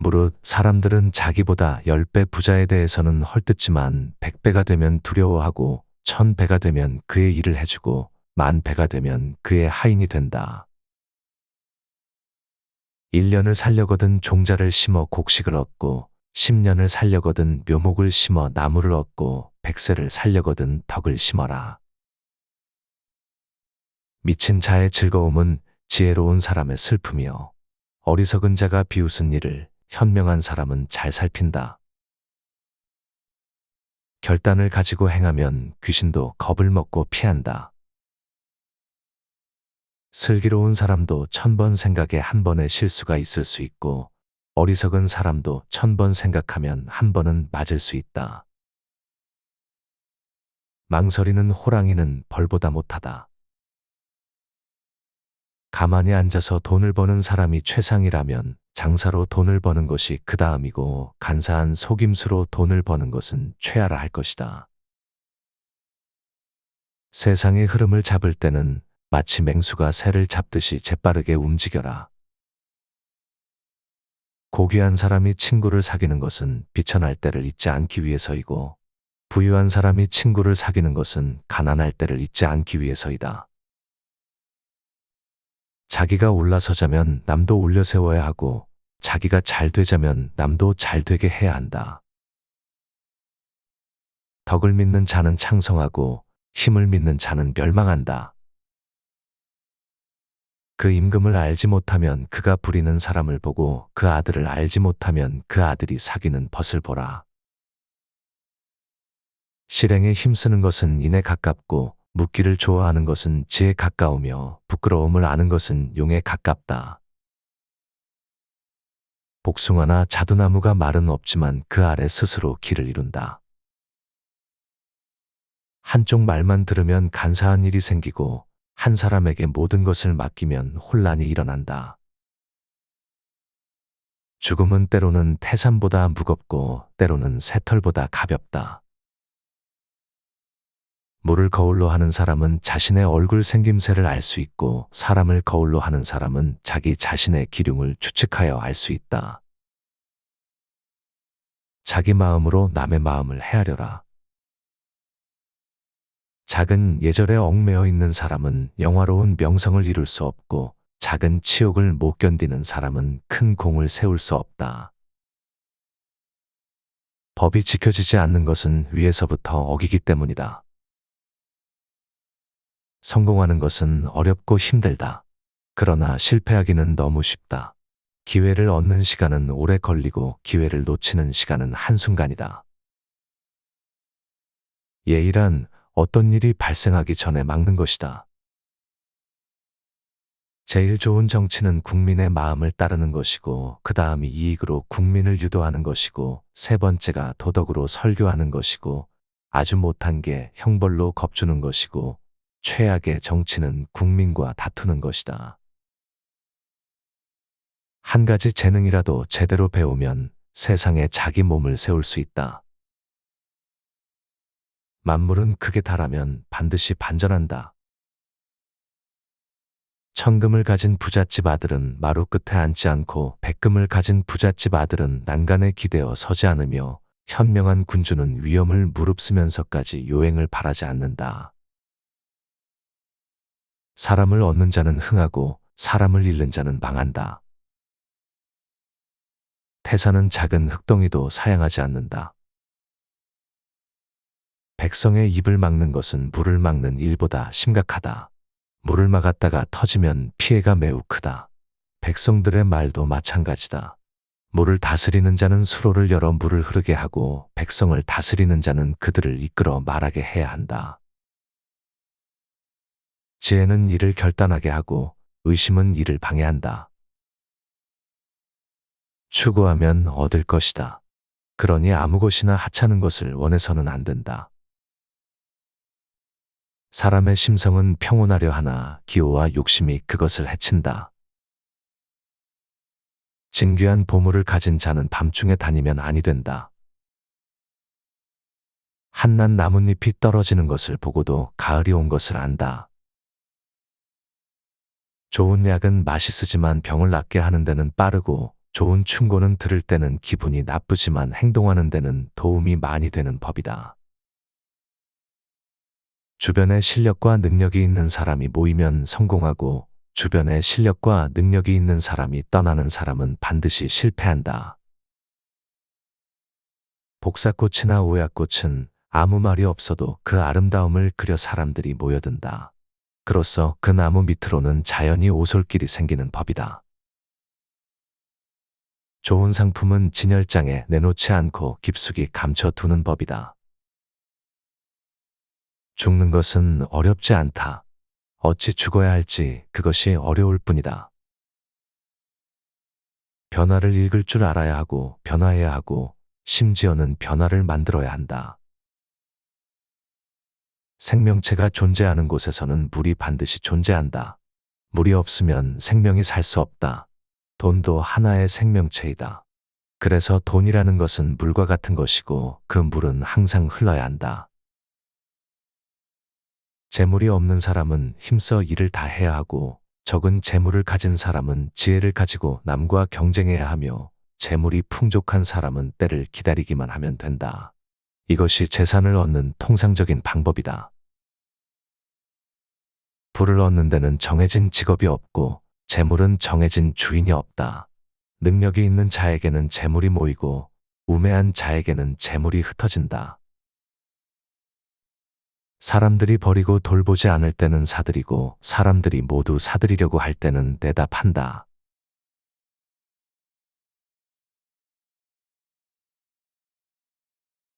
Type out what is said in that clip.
무릇 사람들은 자기보다 10배 부자에 대해서는 헐뜯지만 100배가 되면 두려워하고 1000배가 되면 그의 일을 해주고 10,000배가 되면 그의 하인이 된다. 1년을 살려거든 종자를 심어 곡식을 얻고 10년을 살려거든 묘목을 심어 나무를 얻고 100세를 살려거든 덕을 심어라. 미친 자의 즐거움은 지혜로운 사람의 슬픔이요. 어리석은 자가 비웃은 일을 현명한 사람은 잘 살핀다. 결단을 가지고 행하면 귀신도 겁을 먹고 피한다. 슬기로운 사람도 1000번 생각에 한 번의 실수가 있을 수 있고 어리석은 사람도 1000번 생각하면 한 번은 맞을 수 있다. 망설이는 호랑이는 벌보다 못하다. 가만히 앉아서 돈을 버는 사람이 최상이라면 장사로 돈을 버는 것이 그 다음이고 간사한 속임수로 돈을 버는 것은 최하라 할 것이다. 세상의 흐름을 잡을 때는 마치 맹수가 새를 잡듯이 재빠르게 움직여라. 고귀한 사람이 친구를 사귀는 것은 비천할 때를 잊지 않기 위해서이고 부유한 사람이 친구를 사귀는 것은 가난할 때를 잊지 않기 위해서이다. 자기가 올라서자면 남도 올려 세워야 하고 자기가 잘 되자면 남도 잘 되게 해야 한다. 덕을 믿는 자는 창성하고 힘을 믿는 자는 멸망한다. 그 임금을 알지 못하면 그가 부리는 사람을 보고 그 아들을 알지 못하면 그 아들이 사귀는 벗을 보라. 실행에 힘쓰는 것은 인에 가깝고 묻기를 좋아하는 것은 지에 가까우며 부끄러움을 아는 것은 용에 가깝다. 복숭아나 자두나무가 말은 없지만 그 아래 스스로 길을 이룬다. 한쪽 말만 들으면 간사한 일이 생기고 한 사람에게 모든 것을 맡기면 혼란이 일어난다. 죽음은 때로는 태산보다 무겁고 때로는 새털보다 가볍다. 물을 거울로 하는 사람은 자신의 얼굴 생김새를 알 수 있고 사람을 거울로 하는 사람은 자기 자신의 기륭을 추측하여 알 수 있다. 자기 마음으로 남의 마음을 헤아려라. 작은 예절에 얽매여 있는 사람은 영화로운 명성을 이룰 수 없고 작은 치욕을 못 견디는 사람은 큰 공을 세울 수 없다. 법이 지켜지지 않는 것은 위에서부터 어기기 때문이다. 성공하는 것은 어렵고 힘들다. 그러나 실패하기는 너무 쉽다. 기회를 얻는 시간은 오래 걸리고 기회를 놓치는 시간은 한순간이다. 예의란 어떤 일이 발생하기 전에 막는 것이다. 제일 좋은 정치는 국민의 마음을 따르는 것이고 그 다음이 이익으로 국민을 유도하는 것이고 세 번째가 도덕으로 설교하는 것이고 아주 못한 게 형벌로 겁주는 것이고 최악의 정치는 국민과 다투는 것이다. 한 가지 재능이라도 제대로 배우면 세상에 자기 몸을 세울 수 있다. 만물은 극에 달하면 반드시 반전한다. 천금을 가진 부잣집 아들은 마루 끝에 앉지 않고 백금을 가진 부잣집 아들은 난간에 기대어 서지 않으며 현명한 군주는 위험을 무릅쓰면서까지 요행을 바라지 않는다. 사람을 얻는 자는 흥하고 사람을 잃는 자는 망한다. 태산은 작은 흙덩이도 사양하지 않는다. 백성의 입을 막는 것은 물을 막는 일보다 심각하다. 물을 막았다가 터지면 피해가 매우 크다. 백성들의 말도 마찬가지다. 물을 다스리는 자는 수로를 열어 물을 흐르게 하고 백성을 다스리는 자는 그들을 이끌어 말하게 해야 한다. 지혜는 일을 결단하게 하고 의심은 일을 방해한다. 추구하면 얻을 것이다. 그러니 아무 것이나 하찮은 것을 원해서는 안 된다. 사람의 심성은 평온하려 하나 기호와 욕심이 그것을 해친다. 진귀한 보물을 가진 자는 밤중에 다니면 아니 된다. 한낱 나뭇잎이 떨어지는 것을 보고도 가을이 온 것을 안다. 좋은 약은 맛이 쓰지만 병을 낫게 하는 데는 빠르고 좋은 충고는 들을 때는 기분이 나쁘지만 행동하는 데는 도움이 많이 되는 법이다. 주변에 실력과 능력이 있는 사람이 모이면 성공하고 주변에 실력과 능력이 있는 사람이 떠나는 사람은 반드시 실패한다. 복사꽃이나 오약꽃은 아무 말이 없어도 그 아름다움을 그려 사람들이 모여든다. 그로써 그 나무 밑으로는 자연히 오솔길이 생기는 법이다. 좋은 상품은 진열장에 내놓지 않고 깊숙이 감춰두는 법이다. 죽는 것은 어렵지 않다. 어찌 죽어야 할지 그것이 어려울 뿐이다. 변화를 읽을 줄 알아야 하고 변화해야 하고 심지어는 변화를 만들어야 한다. 생명체가 존재하는 곳에서는 물이 반드시 존재한다. 물이 없으면 생명이 살 수 없다. 돈도 하나의 생명체이다. 그래서 돈이라는 것은 물과 같은 것이고 그 물은 항상 흘러야 한다. 재물이 없는 사람은 힘써 일을 다 해야 하고 적은 재물을 가진 사람은 지혜를 가지고 남과 경쟁해야 하며 재물이 풍족한 사람은 때를 기다리기만 하면 된다. 이것이 재산을 얻는 통상적인 방법이다. 부를 얻는 데는 정해진 직업이 없고 재물은 정해진 주인이 없다. 능력이 있는 자에게는 재물이 모이고 우매한 자에게는 재물이 흩어진다. 사람들이 버리고 돌보지 않을 때는 사들이고 사람들이 모두 사들이려고 할 때는 내다 판다.